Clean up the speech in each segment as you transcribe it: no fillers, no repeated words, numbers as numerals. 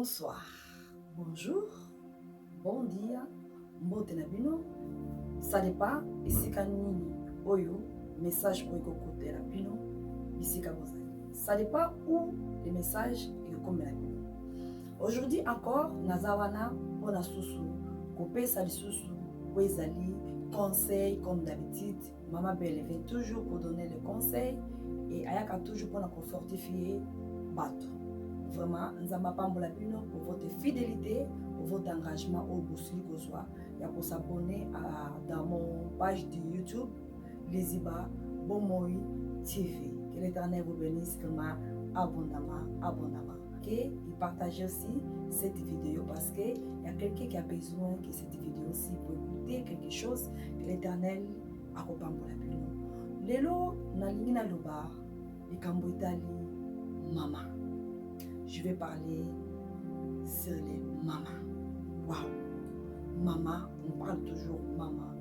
Bonsoir, bonjour, bon dia, mbote na bino. Ça dépend esika nini oyo message oyo kokotela bino bisika bozali. Ça dépend où le message ekokomela bino. Aujourd'hui encore nazawana pona susu kopesa lisusu po ezali conseil comme d'habitude. Maman Belle vient toujours pour donner le conseil et ayaka toujours pour fortifier bateau. Vraiment, nous avons pas bino pour votre fidélité, pour votre engagement au Bousli Kozwa. Il y a pour s'abonner dans mon page de YouTube, Liziba Bomoi TV. Que l'Éternel vous bénisse vraiment abondamment. Et partagez aussi cette vidéo parce qu'il y a quelqu'un qui a besoin que cette vidéo aussi pour écouter quelque chose que l'Éternel a repambola bino. Lelo na lingina loba likambo itali mama. Je vais parler sur les mamans. Waouh! Maman, on parle toujours maman.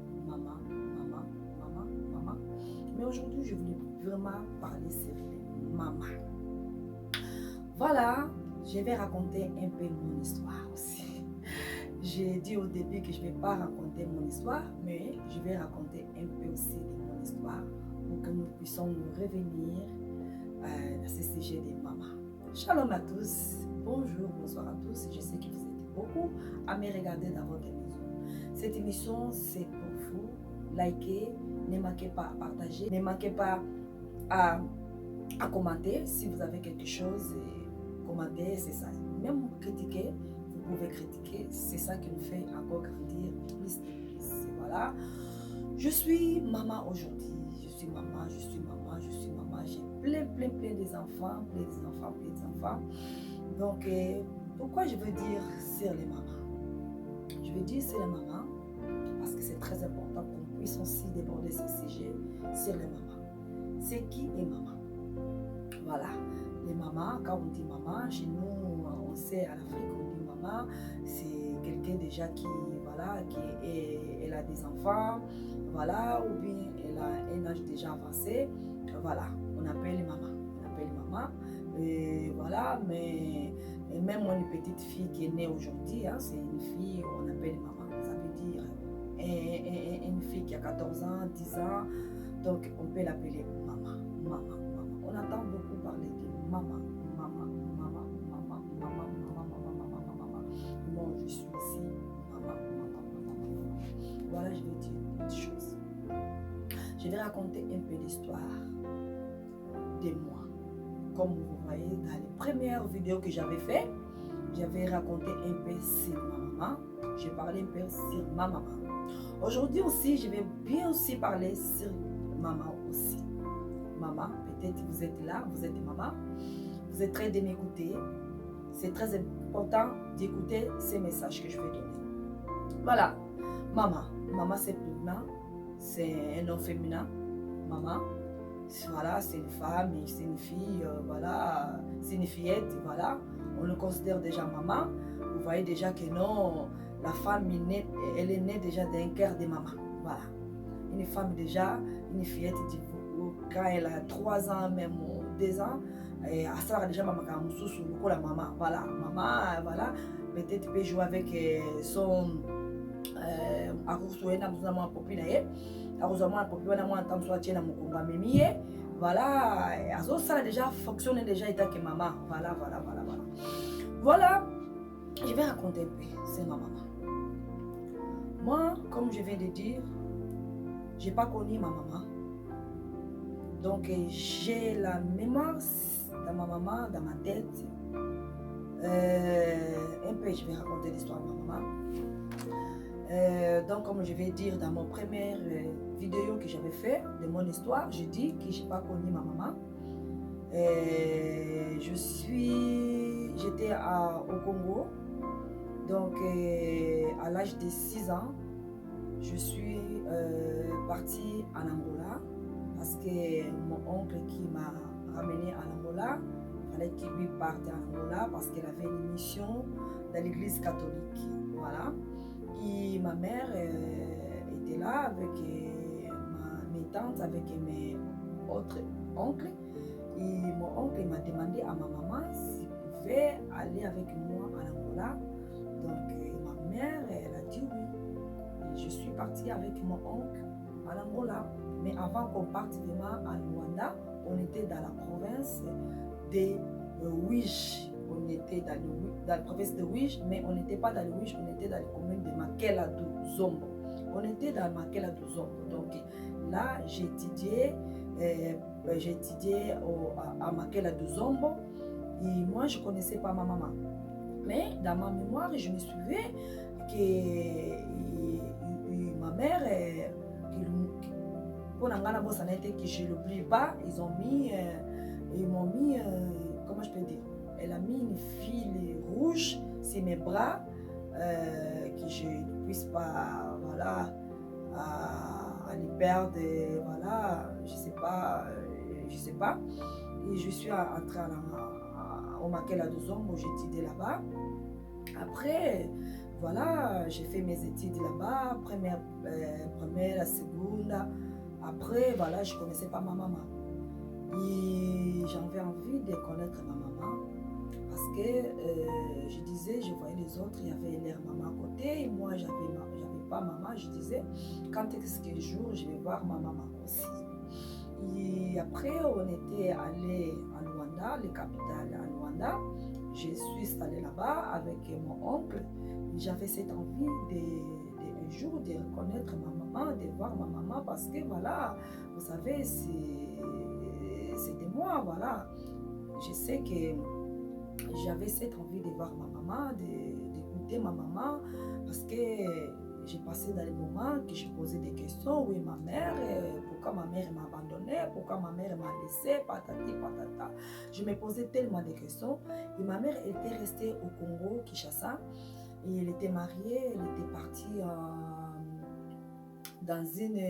Mais aujourd'hui, je voulais vraiment parler sur les mamans. Voilà, je vais raconter un peu mon histoire aussi. J'ai dit au début que je ne vais pas raconter mon histoire, mais je vais raconter un peu aussi de mon histoire pour que nous puissions nous revenir à ce sujet des mamans. Shalom à tous, bonjour, bonsoir à tous. Je sais que vous êtes beaucoup à me regarder dans votre maison. Cette émission, c'est pour vous. Likez, ne manquez pas à partager, ne manquez pas à commenter. Si vous avez quelque chose, commentez, c'est ça. Même critiquer, vous pouvez critiquer. C'est ça qui nous fait encore grandir plus et plus. Voilà. Je suis maman aujourd'hui. Je suis maman. J'ai plein des enfants, Donc, pourquoi je veux dire sur les mamans? Je veux dire sur les mamans parce que c'est très important qu'on puisse aussi déborder ce sujet sur les mamans. C'est qui est maman? Voilà, les mamans, quand on dit maman, chez nous, on sait à l'Afrique, on dit maman, c'est quelqu'un déjà qui, voilà, elle a des enfants, voilà, ou bien elle a un âge déjà avancé, voilà, on appelle maman. Et voilà, mais même moi, une petite fille qui est née aujourd'hui, hein, c'est une fille, on appelle maman. Ça veut dire une fille qui a 14 ans, 10 ans, donc on peut l'appeler maman. On entend beaucoup parler de maman. Moi, je suis aussi maman. Voilà, je vais dire une chose. Je vais raconter un peu d'histoire de moi. Comme vous voyez dans les premières vidéos que j'avais fait, j'avais raconté un peu sur ma maman. J'ai parlé un peu sur ma maman. Aujourd'hui aussi, je vais bien aussi parler sur maman aussi. Maman, peut-être vous êtes là, vous êtes maman. Vous êtes prêts de m'écouter. C'est très important d'écouter ces messages que je vais donner. Voilà, maman. Maman, c'est féminin. C'est un nom féminin. Maman. Voilà, c'est une femme, c'est une fille, voilà, c'est une fillette, voilà. On le considère déjà maman. Vous voyez déjà que non, la femme, elle est née déjà d'un cœur de maman. Voilà. Une femme déjà, une fillette, quand elle a 3 ans, même 2 ans, elle a déjà maman, la maman. Voilà, maman, voilà. Peut-être peut jouer avec son voilà, ça déjà fonctionne déjà état que maman. Voilà, je vais raconter un peu, c'est ma maman. Moi, comme je viens de dire, j'ai pas connu ma maman. Donc j'ai la mémoire de ma maman dans ma tête. Un peu, je vais raconter l'histoire de ma maman. Donc, comme je vais dire dans mon première vidéo que j'avais fait de mon histoire, je dis que je n'ai pas connu ma maman. J'étais au Congo. Donc, à l'âge de 6 ans, je suis partie en Angola parce que mon oncle qui m'a ramené en Angola, il fallait qu'il lui parte en Angola parce qu'il avait une mission dans l'église catholique. Voilà. Et ma mère était là avec mes tantes, avec mes autres oncles. Et mon oncle m'a demandé à ma maman s'il pouvait aller avec moi à Angola. parti avec mon oncle à Angola. Mais avant qu'on parte vraiment à Luanda, on était dans la province de Ouiche. On était dans la province de Ouiche, mais on n'était pas dans le Ouiche, on était dans la commune de Makela do Zombo. On était dans Makela do Zombo. Donc là, j'ai étudié à Makela do Zombo. Et moi, je ne connaissais pas ma maman. Mais dans ma mémoire, je me souviens que ma mère, pour Nangana Bossanete, que je ne l'oublie pas, ils m'ont mis, comment je peux dire, elle a mis une file rouge sur mes bras, que je ne puisse pas, voilà, aller perdre, voilà, je sais pas. Et je suis entrée au Makela do Zombo où j'ai étudié là-bas. Après, voilà, j'ai fait mes études là-bas, première, seconde. Après, voilà, je ne connaissais pas ma maman. Et j'avais envie de connaître ma maman parce que je disais, je voyais les autres, il y avait leur maman à côté. Et moi, j'avais pas maman. Je disais, quand est-ce qu'un jour je vais voir ma maman aussi. Et après, on était allé à Luanda, la capitale à Luanda. Je suis allée là-bas avec mon oncle. J'avais cette envie un jour de reconnaître ma maman, de voir ma maman parce que voilà, vous savez, c'était moi, voilà. Je sais que j'avais cette envie de voir ma maman, d'écouter ma maman parce que j'ai passé dans les moments que je posais des questions. Oui, ma mère, pourquoi ma mère m'a abandonné, pourquoi ma mère m'a laissé, patati, patata. Je me posais tellement de questions. Et ma mère était restée au Congo, Kinshasa. Et elle était mariée, elle était partie dans une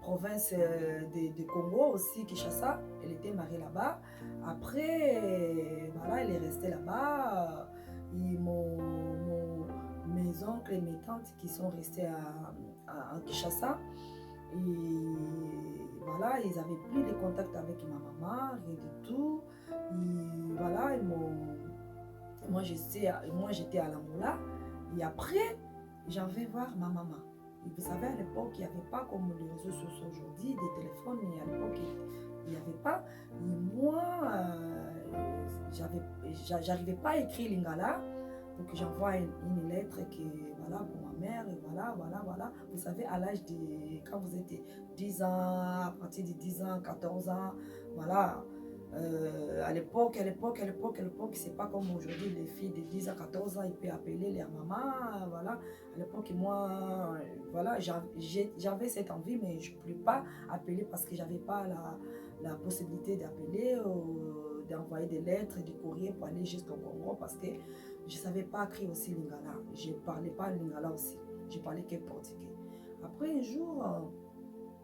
province de Congo aussi, Kinshasa. Elle était mariée là-bas. Après, voilà, elle est restée là-bas. Et mes oncles et mes tantes qui sont restés à Kinshasa. Et voilà, ils n'avaient plus de contact avec ma maman, rien du tout. Et voilà, moi j'étais à l'Angola. Et après, j'en vais voir ma maman. Et vous savez, à l'époque, il n'y avait pas comme les réseaux sociaux aujourd'hui, des téléphones, mais à l'époque, il n'y avait pas. Et moi, j'arrivais pas à écrire Lingala. Donc j'envoie une lettre voilà, pour ma mère, et voilà. Vous savez, à l'âge de, quand vous êtes 10 ans, à partir de 10 ans, 14 ans, voilà. À l'époque, c'est pas comme aujourd'hui, les filles de 10 à 14 ans, ils peuvent appeler leur maman, voilà. À l'époque, moi, voilà, j'avais cette envie, mais je ne pouvais pas appeler parce que j'avais pas la possibilité d'appeler, d'envoyer des lettres, des courriers pour aller jusqu'au Congo parce que je ne savais pas écrire aussi Lingala. Je ne parlais pas Lingala aussi. Je parlais que portugais. Après un jour,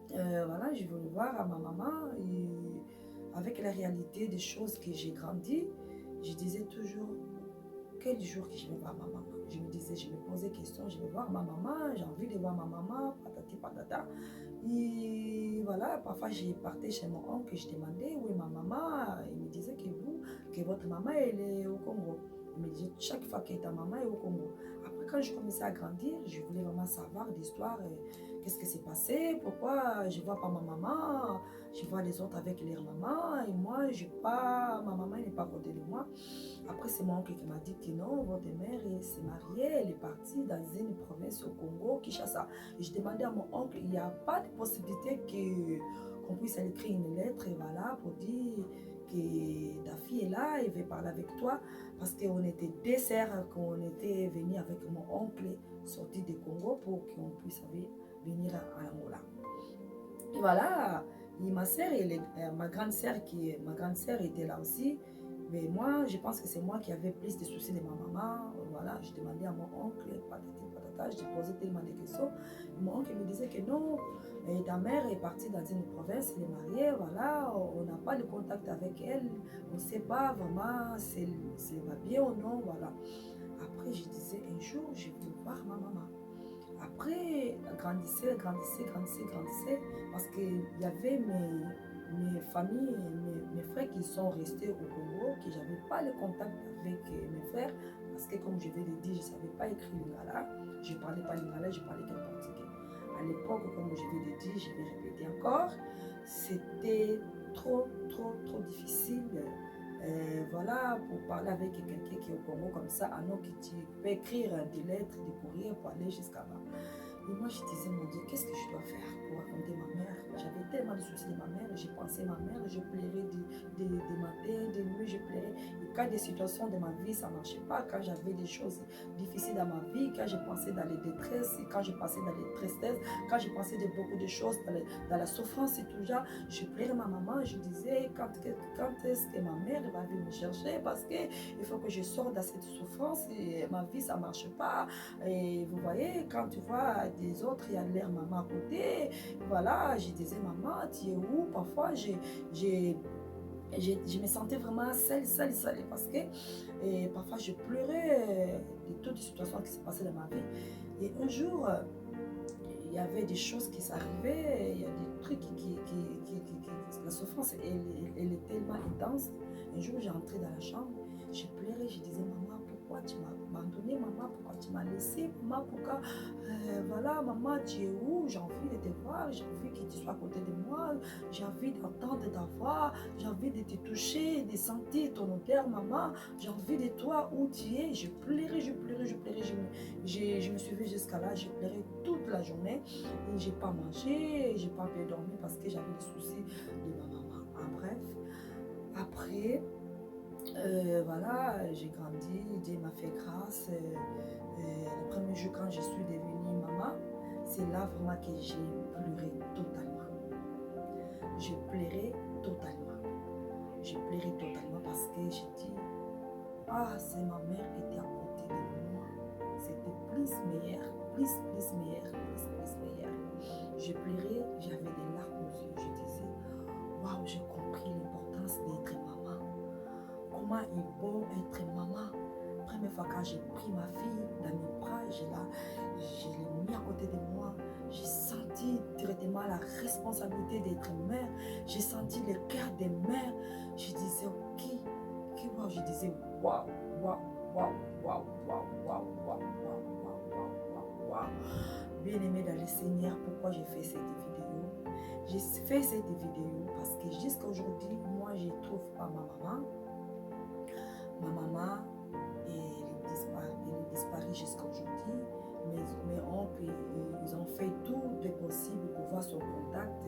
voilà, je voulais voir à ma maman et avec la réalité des choses que j'ai grandi, je disais toujours, quel jour que je vais voir ma maman? Je me disais, je me posais question, je vais voir ma maman, j'ai envie de voir ma maman, patati patata. Et voilà, parfois j'ai partais chez mon oncle et je demandais où est ma maman. Il me disait que votre maman elle est au Congo. Il me disait chaque fois que ta maman est au Congo. Après quand je commençais à grandir, je voulais vraiment savoir l'histoire, qu'est-ce qui s'est passé, pourquoi je ne vois pas ma maman, je vois les autres avec leur maman et moi ma maman n'est pas à côté de moi. Après, c'est mon oncle qui m'a dit que non, votre mère s'est mariée, elle est partie dans une province au Congo, Kinshasa. Et je demandais à mon oncle, il n'y a pas de possibilité qu'on puisse aller écrire une lettre, et voilà, pour dire que ta fille est là, elle veut parler avec toi. Parce qu'on était deux sœurs, qu'on était venus avec mon oncle sorti du Congo pour qu'on puisse venir à Angola. Et voilà, et ma sœur, ma grande sœur était là aussi. Mais moi, je pense que c'est moi qui avais plus de soucis de ma maman. Voilà, je demandais à mon oncle, patati patata, je posais tellement de questions. Et mon oncle me disait que non, ta mère est partie dans une province, elle est mariée, voilà, on n'a pas de contact avec elle, on ne sait pas vraiment si elle va bien ou non, voilà. Après, je disais, un jour, je vais voir ma maman. Après, grandissait, parce qu'il y avait mes familles, mes frères qui sont restés au Congo, que je n'avais pas le contact avec mes frères parce que comme je vais le dire, je ne savais pas écrire lingala. Je ne parlais pas lingala, je parlais qu'un portugais. À l'époque, comme je vais le dire, je vais répéter encore, c'était trop difficile. Voilà, pour parler avec quelqu'un qui est au Congo comme ça, alors que tu peux écrire des lettres, des courriers pour aller jusqu'à là. Et moi, je disais, mon Dieu, qu'est-ce que je dois faire pour raconter ma mère? J'avais tellement de soucis de ma mère, j'ai pensé ma mère, je pleurais des matins, des nuits, je pleurais. Et quand des situations de ma vie, ça ne marchait pas, quand j'avais des choses difficiles dans ma vie, quand je pensais dans les détresses, quand je passais dans les tristesses, quand je pensais de beaucoup de choses, dans la souffrance et tout ça, je pleurais ma maman, je disais, quand est-ce que ma mère va venir me chercher? Parce qu'il faut que je sorte de cette souffrance, et ma vie, ça ne marche pas. Et vous voyez, quand tu vois des autres, il y a leur maman à côté. Voilà, je disais, maman, tu es où? Parfois, je me sentais vraiment seule, parce que parfois, je pleurais de toutes les situations qui se passaient dans ma vie. Et un jour, il y avait des choses qui s'arrivaient, il y a des trucs la souffrance, elle est tellement intense. Un jour, j'ai entré dans la chambre, je pleurais, je disais, maman, pourquoi tu m'as abandonné, maman, pourquoi tu m'as laissé, maman, pourquoi, voilà, maman, tu es où? J'ai envie de te voir, j'ai envie que tu sois à côté de moi, j'ai envie d'entendre ta voix, j'ai envie de te toucher, de sentir ton odeur, maman, j'ai envie de toi, où tu es. Je pleurais, je me suis levée jusqu'à là, j'ai pleuré toute la journée, et j'ai pas mangé, j'ai pas bien dormi parce que j'avais des soucis de ma maman. En bref, après, voilà, j'ai grandi, Dieu m'a fait grâce. Le premier jour quand je suis devenue maman, c'est là vraiment que j'ai pleuré totalement. J'ai pleuré totalement. J'ai pleuré totalement parce que j'ai dit, ah, c'est ma mère était à côté de moi. C'était plus meilleur, plus meilleur. Je pleurais, j'avais des larmes aux yeux. Je disais, waouh, j'ai compris l'importance d'être maman. Comment il est bon être maman. Première fois quand j'ai pris ma fille dans mes bras, je l'ai mis à côté de moi. J'ai senti directement la responsabilité d'être mère. J'ai senti le cœur des mères. Je disais, ok, wow. Je disais, waouh. Bien-aimé dans le Seigneur, pourquoi j'ai fait cette vidéo? J'ai fait cette vidéo parce que jusqu'à aujourd'hui, moi, je ne trouve pas ma maman. Ma maman, elle est disparue jusqu'à aujourd'hui. Mes oncles, ils ont fait tout de possible pour voir son contact.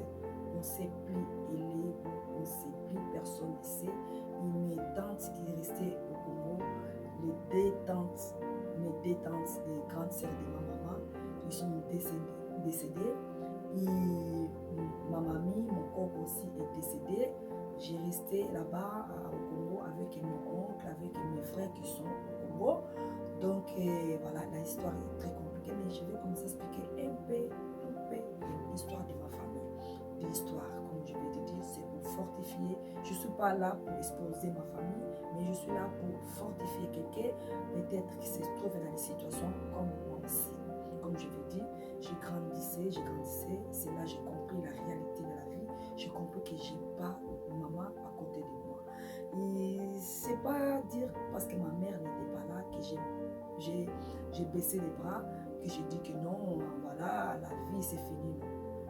On ne sait plus, elle est où, on ne sait plus, personne ne sait. Et mes tantes qui est restée au Congo, mes deux tantes, les grandes sœurs de ma maman, ils sont décédées. Et ma mamie, mon oncle aussi est décédé. J'ai resté là-bas au Congo avec mon oncle, avec mes frères qui sont au Congo. Donc voilà, l'histoire est très compliquée, mais je vais commencer à expliquer un peu l'histoire de ma famille. L'histoire, comme je vais te dire, c'est pour fortifier. Je ne suis pas là pour exposer ma famille, mais je suis là pour fortifier quelqu'un, peut-être qui se trouve dans des situations comme moi aussi. Comme je vais dire, j'ai grandissé, c'est là que j'ai compris la réalité de la vie. J'ai compris que je n'ai pas maman à côté de moi. Et c'est pas dire parce que ma mère n'était pas là que j'ai baissé les bras, que j'ai dit que non, voilà, la vie c'est fini. Non.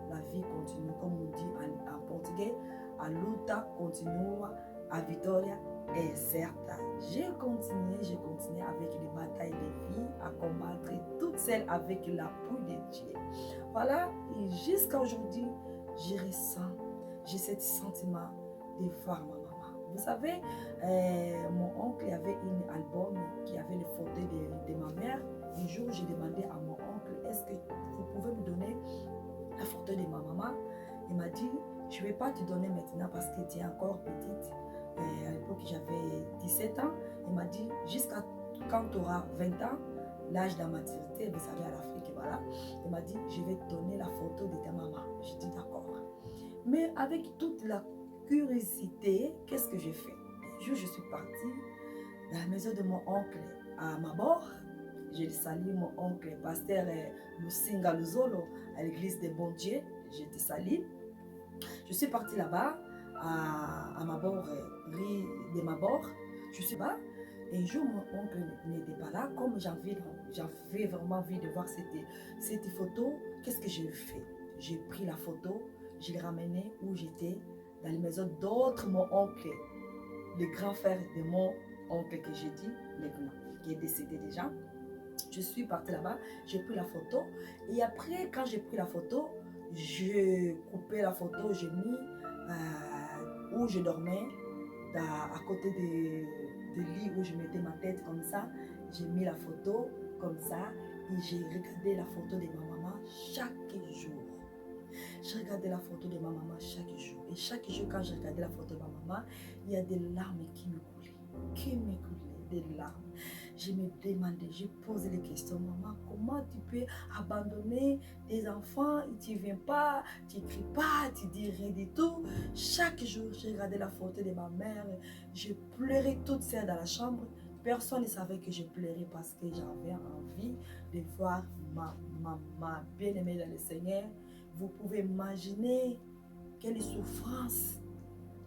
La vie continue, comme on dit en portugais, a luta continua, a vitória est certa. J'ai continué avec les batailles de vie, à combattre toutes celles avec l'appui de Dieu. Voilà, et jusqu'à aujourd'hui, j'ai ce sentiment de voir ma maman. Vous savez, mon oncle avait un album qui avait les photos de ma mère. Un jour, j'ai demandé à mon oncle, est-ce que vous pouvez me donner la photo de ma maman? Il m'a dit, je ne vais pas te donner maintenant parce que tu es encore petite. À l'époque, j'avais 17 ans. Il m'a dit, jusqu'à quand tu auras 20 ans, l'âge de la maturité, vous savez, à l'Afrique, voilà. Il m'a dit, je vais te donner la photo de ta maman. J'ai dit, d'accord. Mais avec toute la curiosité, qu'est-ce que j'ai fait? Un jour, je suis partie dans la maison de mon oncle à Mabor. J'ai salué mon oncle, pasteur Lusinga Luzolo, à l'église des Bons Dieux. J'ai été saluée. Je suis partie là-bas, à Mabor, rue de Mabor. Je suis là. Et un jour, mon oncle n'était pas là, comme j'avais vraiment envie de voir cette photo, qu'est-ce que j'ai fait? J'ai pris la photo, je l'ai ramenée où j'étais, dans la maison d'autres, mon oncle, le grand frère de mon oncle que j'ai dit maintenant, qui est décédé déjà. Je suis partie là-bas, j'ai pris la photo. Et après, quand j'ai pris la photo, j'ai coupé la photo, j'ai mis où je dormais, à côté de lit où je mettais ma tête comme ça. J'ai mis la photo comme ça et j'ai regardé la photo de ma maman chaque jour. Je regardais la photo de ma maman chaque jour. Et chaque jour, quand je regardais la photo de ma maman, il y a des larmes qui me coulaient, des larmes. Je me demandais, je posais des questions. Maman, comment tu peux abandonner tes enfants? Tu ne viens pas, tu n'écris pas, tu dis rien du tout. Chaque jour, je regardais la photo de ma mère. Je pleurais toute seule dans la chambre. Personne ne savait que je pleurais parce que j'avais envie de voir ma maman bien-aimée dans le Seigneur. Vous pouvez imaginer quelle souffrance.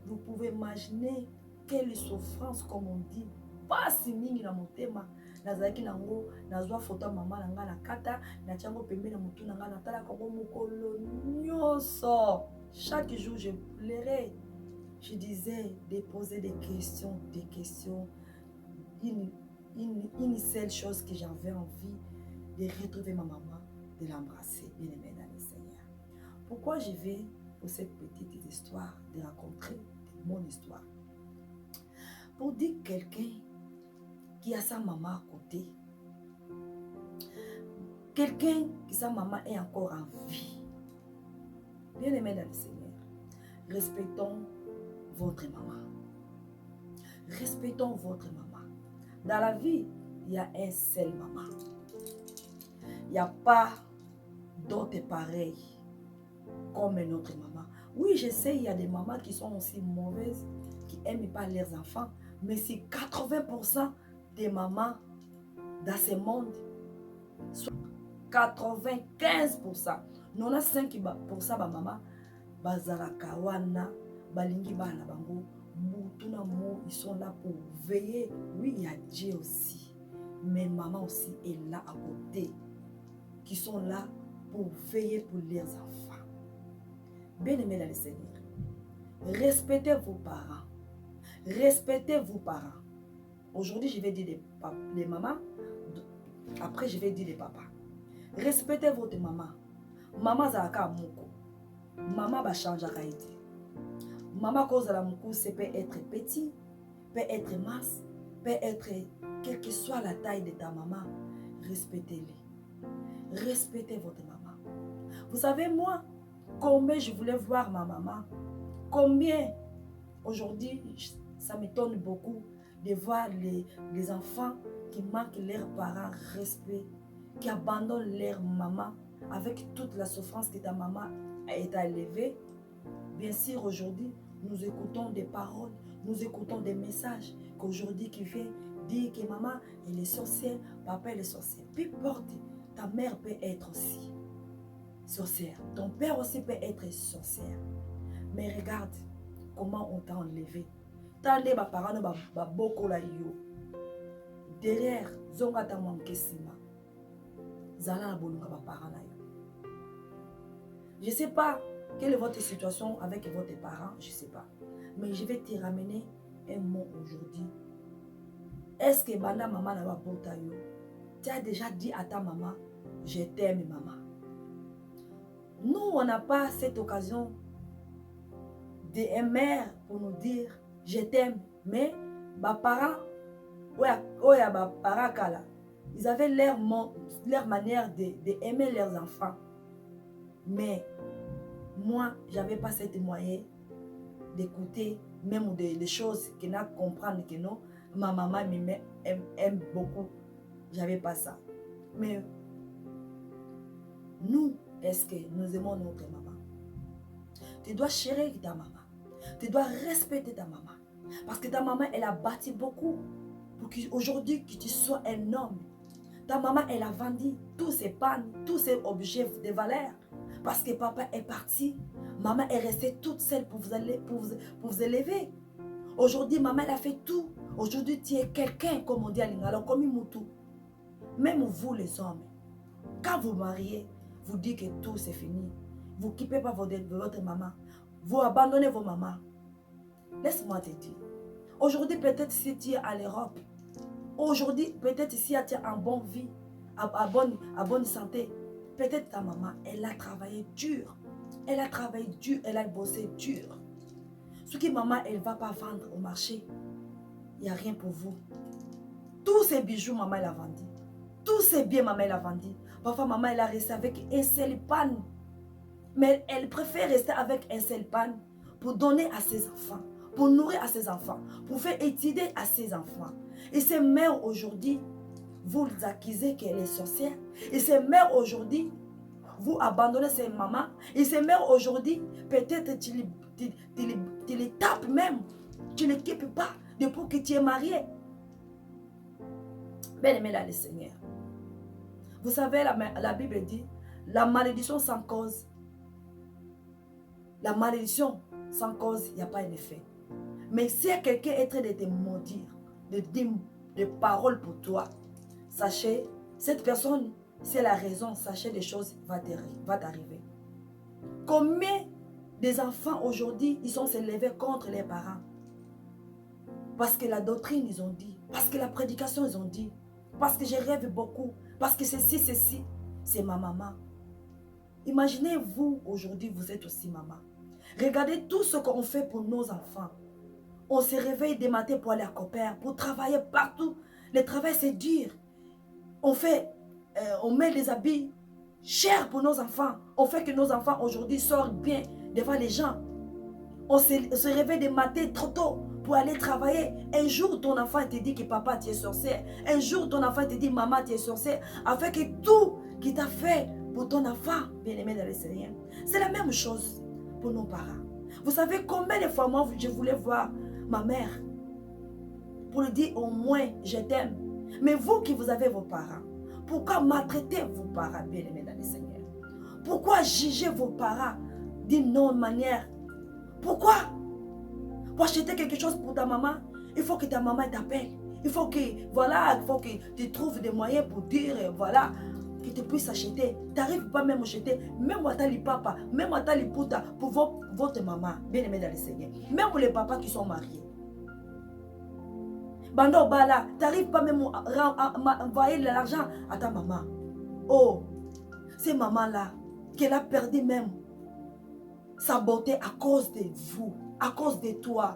Vous pouvez imaginer quelle souffrance, comme on dit. Pasi mingi na motema nazalaki nango nazwa photo ya mama nanga na kata na tiango pembeni na mutu nanga natala kango mokolo nyonso. Chaque jour je pleurais, je disais de poser des questions. Une seule chose que j'avais envie de retrouver ma maman, de l'embrasser, bien aimée dans le Seigneur. Pourquoi je vais pour cette petite histoire de raconter mon histoire? Pour dire quelqu'un qui a sa maman à côté, quelqu'un qui sa maman est encore en vie, bien aimé dans le Seigneur, respectons votre maman. Respectons votre maman. Dans la vie, il y a un seul maman. Il n'y a pas d'autres pareils comme notre maman. Oui, je sais, il y a des mamans qui sont aussi mauvaises, qui n'aiment pas leurs enfants, mais c'est 80% des mamans dans ce monde, 95%, 95% de maman, bazalaka wana, balingi bana bango, mutuna mo, ils sont là pour veiller. Oui, il y a Dieu aussi, mais maman aussi est là à côté, qui sont là pour veiller pour leurs enfants. Bien-aimés dans le Seigneur, respectez vos parents. Respectez vos parents. Aujourd'hui, je vais dire les mamans. Après, je vais dire les papas. Respectez votre maman. Maman zalaka moko. Maman va changer à été. Maman cause la moko, c'est peut être petit, peut être mince, peut être quelle que soit la taille de ta maman. Respectez-les. Respectez votre maman. Vous savez, moi, combien je voulais voir ma maman. Combien aujourd'hui, ça m'étonne beaucoup de voir les enfants qui manquent leurs parents respect, qui abandonnent leur maman avec toute la souffrance que ta maman a été élevée. Bien sûr, aujourd'hui, nous écoutons des paroles, nous écoutons des messages qu'aujourd'hui qui vient dire que maman elle est sorcière, papa elle est sorcière. Peu importe, ta mère peut être aussi sorcière, ton père aussi peut être sorcière. Mais regarde comment on t'a enlevé. T'as enlevé ma parents, ma boko la yo. Derrière, zonga ta manque sima. Zala na bolunga ma parents na yo. Je sais pas quelle est votre situation avec votre parents, je sais pas. Mais je vais te ramener un mot aujourd'hui. Est-ce que banda maman na bota yo? Tu as déjà dit à ta maman, je t'aime maman. Nous, on n'a pas cette occasion de mère pour nous dire je t'aime, mais mes parents, ils avaient leur manière d'aimer leurs enfants. Mais moi, je n'avais pas cette moyen d'écouter même des choses que n'a comprendre que non, ma maman aime beaucoup. Je n'avais pas ça. Mais nous, est-ce que nous aimons notre maman? Tu dois chérir ta maman. Tu dois respecter ta maman. Parce que ta maman, elle a bâti beaucoup pour qu'aujourd'hui, que tu sois un homme. Ta maman, elle a vendu tous ses pannes, tous ses objets de valeur. Parce que papa est parti. Maman est restée toute seule pour vous élever. Aujourd'hui, maman, elle a fait tout. Aujourd'hui, tu es quelqu'un, comme on dit à Lingala, comme Imutu. Même vous les hommes, quand vous mariez, vous dites que tout c'est fini. Vous ne quittez pas votre maman. Vous abandonnez vos mamans. Laisse-moi te dire. Aujourd'hui, peut-être si tu es à l'Europe, aujourd'hui, peut-être si tu es en bonne vie, à bonne santé, peut-être ta maman, elle a travaillé dur. Elle a travaillé dur, elle a bossé dur. Ce que maman, elle ne va pas vendre au marché, il n'y a rien pour vous. Tous ces bijoux, maman, elle a vendu. Tous ces biens, maman, elle a vendu. Parfois, maman, elle a resté avec un seul pan. Mais elle préfère rester avec un seul pan pour donner à ses enfants, pour nourrir à ses enfants, pour faire étudier à ses enfants. Et ces mères aujourd'hui, vous accusez qu'elle est sorcière. Et ces mères aujourd'hui, vous abandonnez ces mamans. Et ces mères aujourd'hui, peut-être tu les tapes même. Tu ne les quittes pas depuis que tu es marié. Bien-aimé dans le Seigneur. Vous savez, la Bible dit, la malédiction sans cause. La malédiction sans cause, il n'y a pas un effet. Mais si quelqu'un est en train de te maudire, de dire des paroles pour toi, sachez, cette personne, si elle a raison, sachez des choses va t'arriver. Combien des enfants aujourd'hui, ils sont s'élevés contre les parents? Parce que la doctrine, ils ont dit. Parce que la prédication, ils ont dit. Parce que je rêve beaucoup. Parce que ceci, c'est ma maman. Imaginez-vous, aujourd'hui, vous êtes aussi maman. Regardez tout ce qu'on fait pour nos enfants. On se réveille des matins pour aller à Copper, pour travailler partout. Le travail, c'est dur. On met des habits chers pour nos enfants. On fait que nos enfants, aujourd'hui, sortent bien devant les gens. On se réveille des matins trop tôt pour aller travailler. Un jour, ton enfant te dit que papa, tu es sorcière. Un jour, ton enfant te dit maman, tu es sorcière. Afin que tout qui t'a fait pour ton enfant, bien-aimé dans le Seigneur, c'est la même chose pour nos parents. Vous savez combien de fois moi, je voulais voir ma mère pour lui dire au moins, je t'aime. Mais vous qui vous avez vos parents, pourquoi maltraiter vos parents, bien-aimés dans le Seigneur? Pourquoi juger vos parents d'une non manière? Pourquoi? Pour acheter quelque chose pour ta maman, il faut que ta maman t'appelle. Il faut que tu trouves des moyens pour dire, voilà, que tu puisses acheter. Tu n'arrives pas même à acheter, même à tali papa, même à tali puta pour votre maman, bien aimé dans le Seigneur. Même pour les papas qui sont mariés. Bando Bala, tu n'arrives pas même à envoyer l'argent à ta maman. Oh, ces mamans-là, qu'elle a perdu même sa beauté à cause de vous, à cause de toi.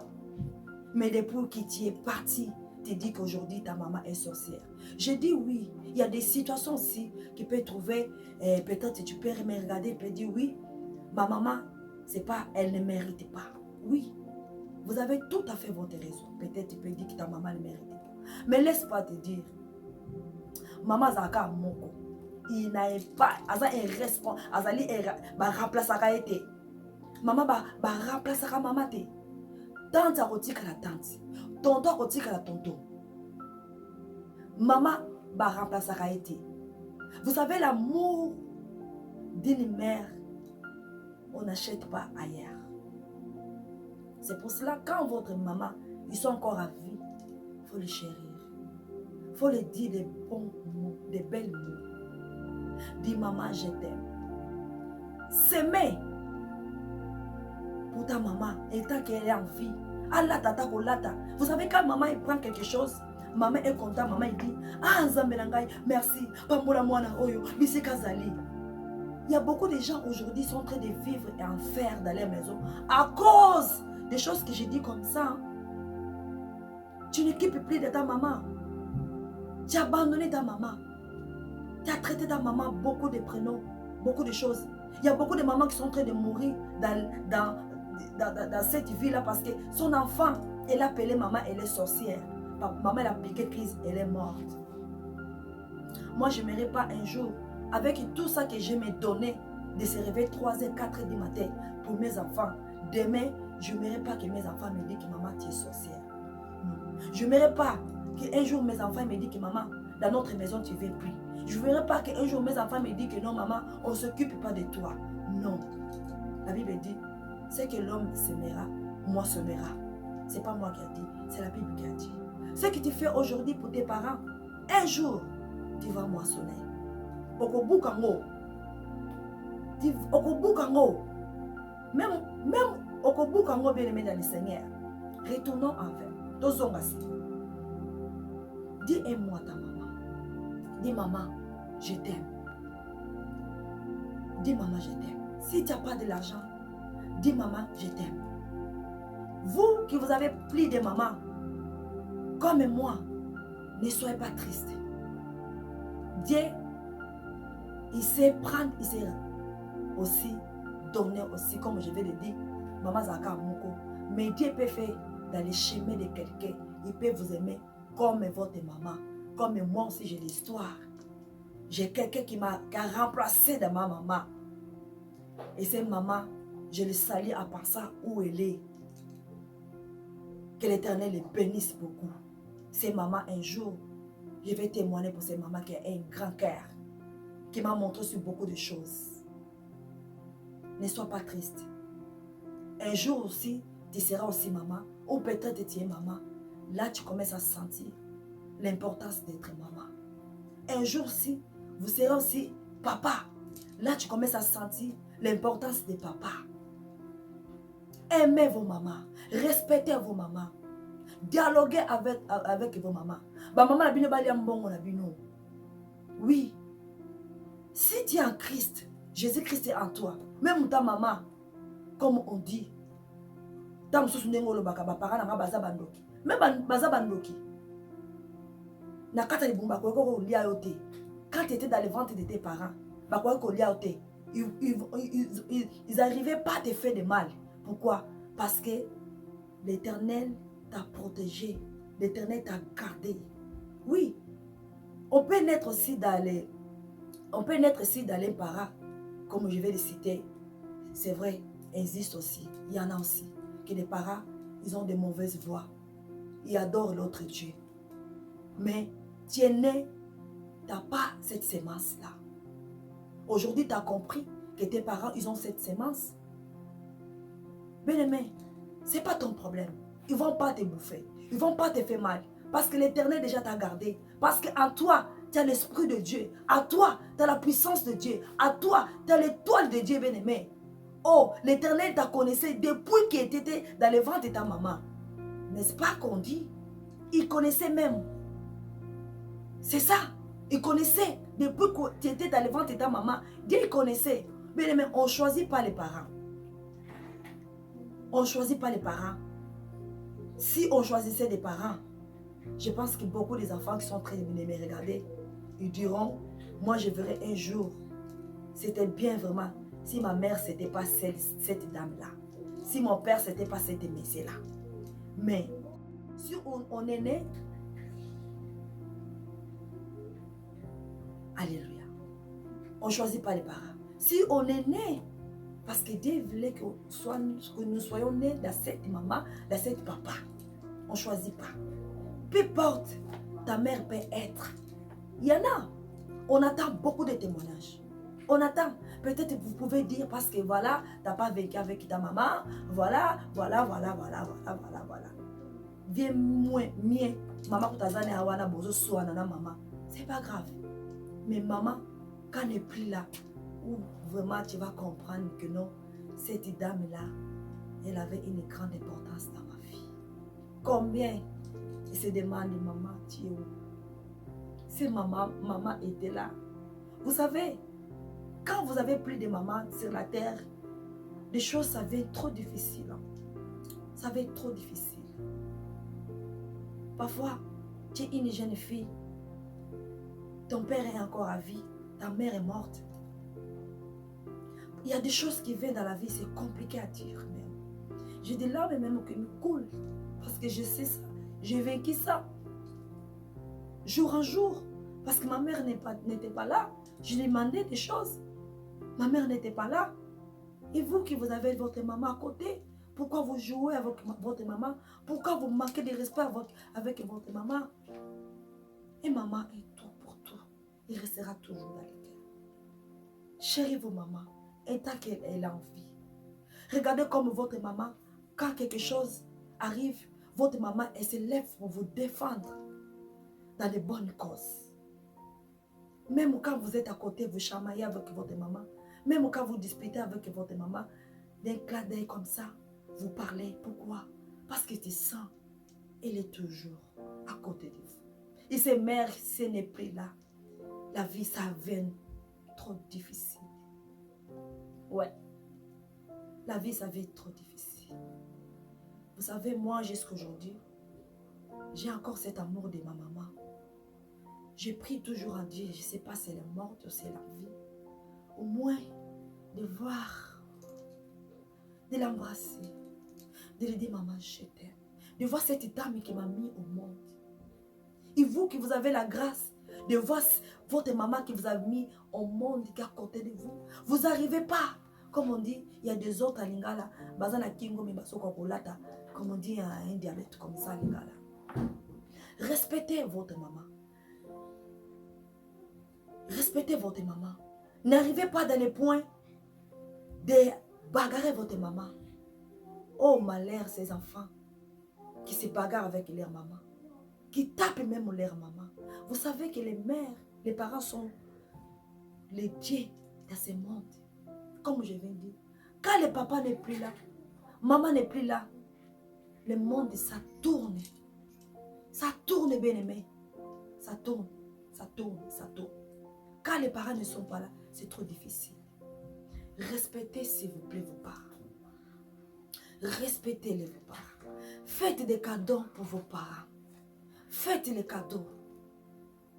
Mais depuis que tu es parti, tu dis qu'aujourd'hui ta maman est sorcière. Je dis oui, il y a des situations aussi qui peuvent trouver, peut-être tu peux me regarder et dire oui, ma maman, c'est pas, elle ne mérite pas. Oui, vous avez tout à fait votre raison. Peut-être tu peux dire que ta maman ne mérite pas. Mais laisse pas te dire, maman Zaka Moko, il n'a pas, Aza est responsable, Azali est remplaçara été. Maman va remplacer sa maman. Tante a rotika la tante. Tonton a rotika la tonton. Maman va remplacer sa été. Vous savez, l'amour d'une mère, on n'achète pas ailleurs. C'est pour cela, quand votre maman, ils sont encore à vie, il faut les chérir. Il faut leur dire des bons mots, des belles mots. Dis maman, je t'aime. S'aimer pour ta maman, et tant qu'elle est en vie. Allah tata kolata. Vous savez, quand maman il prend quelque chose, maman est contente, maman il dit, ah Nzambelangai, merci, Pambola Mwana Oyo, Bisi Kazali. Il y a beaucoup de gens aujourd'hui qui sont en train de vivre en enfer dans les maisons à cause des choses que j'ai dit comme ça. Tu n'équipes plus de ta maman. Tu as abandonné ta maman. Tu as traité ta maman beaucoup de prénoms, beaucoup de choses. Il y a beaucoup de mamans qui sont en train de mourir dans cette vie-là parce que son enfant, elle a appelé maman, elle est sorcière. Maman, elle a piqué crise, elle est morte. Moi, je n'aimerais pas un jour, avec tout ça que je me donné, de se réveiller 3h, 4h du matin pour mes enfants. Demain, je n'aimerais pas que mes enfants me disent que maman, tu es sorcière. Non. Je n'aimerais pas qu'un jour mes enfants me disent que maman, dans notre maison, tu ne veux plus. Je ne voudrais pas qu'un jour mes enfants me disent que non, maman, on ne s'occupe pas de toi. Non. La Bible dit, c'est que l'homme s'aimera, moi s'aimera. Ce n'est pas moi qui ai dit, c'est la Bible qui a dit. Ce que tu fais aujourd'hui pour tes parents, un jour, tu vas moissonner. Okobukango. Okobukango. Même Okobukango bien aimé dans le Seigneur. Retournons envers. Tozongasi. Dis aime-moi ta maman. Dis maman, je t'aime. Dis maman, je t'aime. Si tu n'as pas de l'argent, dis maman, je t'aime. Vous qui vous avez pris de maman, comme moi, ne soyez pas triste. Dieu, il sait prendre, il sait aussi donner aussi, comme je vais le dire, maman Zaka Moko. Mais Dieu peut faire dans les chemins de quelqu'un, il peut vous aimer comme votre maman. Comme moi aussi, j'ai l'histoire. J'ai quelqu'un qui a remplacé de ma maman. Et cette maman, je le salue à part ça où elle est. Que l'Éternel les bénisse beaucoup. Cette maman, un jour, je vais témoigner pour cette maman qui a un grand cœur, qui m'a montré sur beaucoup de choses. Ne sois pas triste. Un jour aussi, tu seras aussi maman, ou peut-être tu es maman. Là, tu commences à sentir l'importance d'être maman. Un jour aussi, vous serez aussi papa. Là, tu commences à sentir l'importance de papa. Aimez vos mamans. Respectez vos mamans. Dialoguez avec vos mamans. Oui. Si tu es en Christ, Jésus-Christ est en toi. Même ta maman, comme on dit, même quand tu étais dans le ventre de tes parents, ils n'arrivaient pas à te faire de mal. Pourquoi? Parce que l'Éternel t'a protégé. L'Éternel t'a gardé. Oui. On peut naître aussi dans les parents, comme je vais les citer. C'est vrai, il existe aussi. Il y en a aussi. Que les parents, ils ont de mauvaises voix. Ils adorent l'autre Dieu. Mais tu es né, tu n'as pas cette sémence-là. Aujourd'hui, tu as compris que tes parents, ils ont cette sémence. Bien-aimé, ce n'est pas ton problème. Ils ne vont pas te bouffer. Ils ne vont pas te faire mal. Parce que l'Éternel déjà t'a gardé. Parce qu'en toi, tu as l'Esprit de Dieu. À toi, tu as la puissance de Dieu. À toi, tu as l'étoile de Dieu, bien-aimé. Oh, l'Éternel t'a connaissé depuis qu'il était dans le ventre de ta maman. N'est-ce pas qu'on dit? Il connaissait même. C'est ça. Il connaissait depuis que tu étais dans le ventre de ta maman. Dieu il connaissait. Bien-aimé, on ne choisit pas les parents. On ne choisit pas les parents. Si on choisissait des parents, je pense que beaucoup des enfants qui sont très venus me regarder, ils diront, moi je verrai un jour, c'était bien vraiment, si ma mère c'était pas cette dame-là, si mon père c'était pas cette monsieur-là. Mais si on est né, alléluia, on ne choisit pas les parents. Si on est né, parce que Dieu voulait que nous soyons nés dans cette maman, dans cette papa. On ne choisit pas. Peu importe, ta mère peut être. Il y en a. On attend beaucoup de témoignages. On attend. Peut-être vous pouvez dire parce que voilà, tu n'as pas vécu avec ta maman. Voilà. Viens moins, mieux. Maman, c'est pas grave. Mais maman, quand elle n'est plus là, où vraiment tu vas comprendre que non, cette dame-là, elle avait une grande importance dans ma vie. Combien il se demande, maman, tu es où? Si maman était là. Vous savez, quand vous avez plus de maman sur la terre, les choses, ça va être trop difficile. Ça va être trop difficile. Parfois, tu es une jeune fille, ton père est encore à vie, ta mère est morte. Il y a des choses qui viennent dans la vie, c'est compliqué à dire même. J'ai des larmes même qui me coulent, parce que je sais ça, j'ai vécu ça. Jour en jour, parce que ma mère n'était pas là, je lui demandais des choses. Ma mère n'était pas là. Et vous qui vous avez votre maman à côté, pourquoi vous jouez avec votre maman? Pourquoi vous manquez de respect avec votre maman? Et maman est tout pour tout. Il restera toujours dans les cœurs. Chérie vos mamans, et tant qu'elle est en vie. Regardez comme votre maman, quand quelque chose arrive, votre maman, elle se lève pour vous défendre dans les bonnes causes. Même quand vous êtes à côté, vous chamaillez avec votre maman. Même quand vous disputez avec votre maman, d'un clin d'œil comme ça, vous parlez. Pourquoi? Parce que tu sens, elle est toujours à côté de vous. Et ces mères, si elle n'est plus là, la vie, ça devient trop difficile. Ouais. La vie, ça va être trop difficile. Vous savez, moi, jusqu'à aujourd'hui, j'ai encore cet amour de ma maman. Je prie toujours à Dieu, je ne sais pas si elle est morte ou si elle est en vie. Au moins, de voir, de l'embrasser, de lui dire, maman, je t'aime. De voir cette dame qui m'a mis au monde. Et vous qui vous avez la grâce de voir votre maman qui vous a mis au monde, qui est à côté de vous, vous n'arrivez pas. Comme on dit, il y a des autres à Lingala, Bazana Kingo, comme on dit, un dialecte comme ça à Lingala. Respectez votre maman. Respectez votre maman. N'arrivez pas dans les points de bagarrer votre maman. Oh malheur, ces enfants qui se bagarrent avec leur maman, qui tapent même leur maman. Vous savez que les mères, les parents sont les dieux dans ce monde. Comme je viens de dire, quand le papa n'est plus là, maman n'est plus là, le monde, ça tourne. Ça tourne, bien aimé. Ça tourne, ça tourne, ça tourne. Quand les parents ne sont pas là, c'est trop difficile. Respectez, s'il vous plaît, vos parents. Respectez-les, vos parents. Faites des cadeaux pour vos parents. Faites les cadeaux.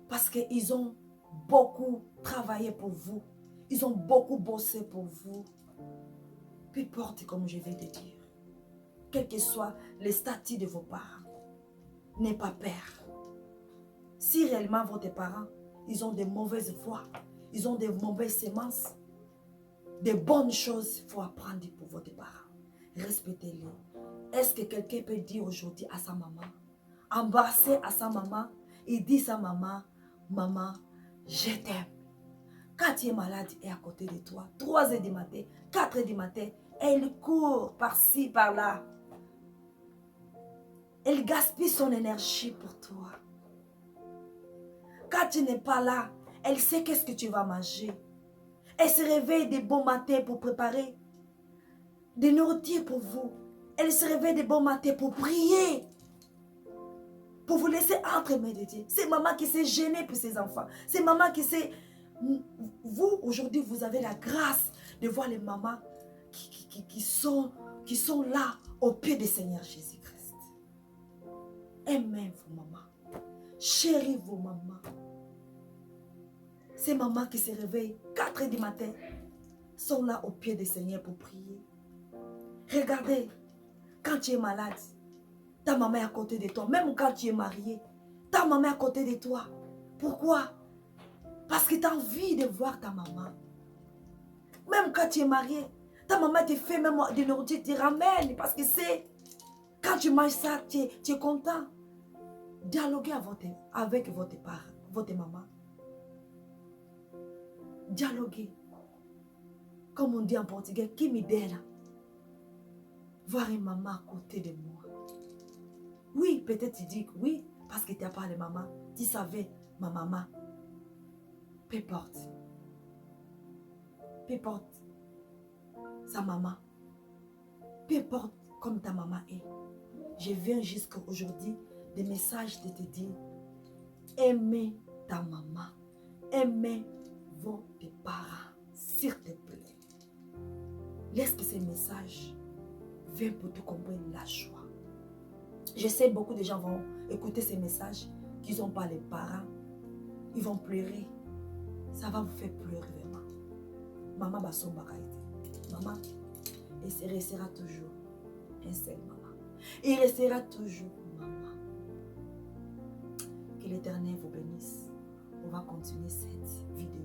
Parce qu'ils ont beaucoup travaillé pour vous. Ils ont beaucoup bossé pour vous. Peu importe, comme je viens de dire. Quel que soit le statut de vos parents. N'ayez pas peur. Si réellement votre parents, ils ont de mauvaises voies, ils ont de mauvaises semences, de bonnes choses, il faut apprendre pour votre parents. Respectez-les. Est-ce que quelqu'un peut dire aujourd'hui à sa maman, embrasser à sa maman et dire à sa maman, maman, je t'aime. Quand tu es malade et à côté de toi, 3 heures du matin, 4 heures du matin, elle court par-ci, par-là. Elle gaspille son énergie pour toi. Quand tu n'es pas là, elle sait qu'est-ce que tu vas manger. Elle se réveille de bons matins pour préparer des nourritures pour vous. Elle se réveille de bons matins pour prier. Pour vous laisser entre-méditer. C'est maman qui s'est gênée pour ses enfants. C'est maman qui s'est... Vous, aujourd'hui, vous avez la grâce de voir les mamans qui sont là au pied du Seigneur Jésus-Christ. Aimez vos mamans. Chéris vos mamans. Ces mamans qui se réveillent 4 heures du matin sont là au pied du Seigneur pour prier. Regardez, quand tu es malade, ta maman est à côté de toi. Même quand tu es marié, ta maman est à côté de toi. Pourquoi? Parce que tu as envie de voir ta maman. Même quand tu es marié, ta maman te fait même des nourritures, tu ramènes. Parce que c'est, quand tu manges ça, tu es content. Dialoguez avec votre père, votre maman. Dialoguer. Comme on dit en portugais, qui me donne. Voir une maman à côté de moi. Oui, peut-être tu dis que oui, parce que tu n'as pas de maman. Tu savais, ma maman. Peu importe. Peu importe sa maman. Peu importe comme ta maman est. Je viens jusqu'à aujourd'hui des messages de te dire, aimez ta maman. Aimez vos parents, s'il te plaît. Laisse que ces messages viennent pour te comprendre la joie. Je sais beaucoup de gens vont écouter ces messages, qu'ils n'ont pas les parents. Ils vont pleurer. Ça va vous faire pleurer vraiment. Maman va s'en bagailler. Maman, il restera toujours un seul maman. Il restera toujours maman. Que l'Éternel vous bénisse. On va continuer cette vidéo.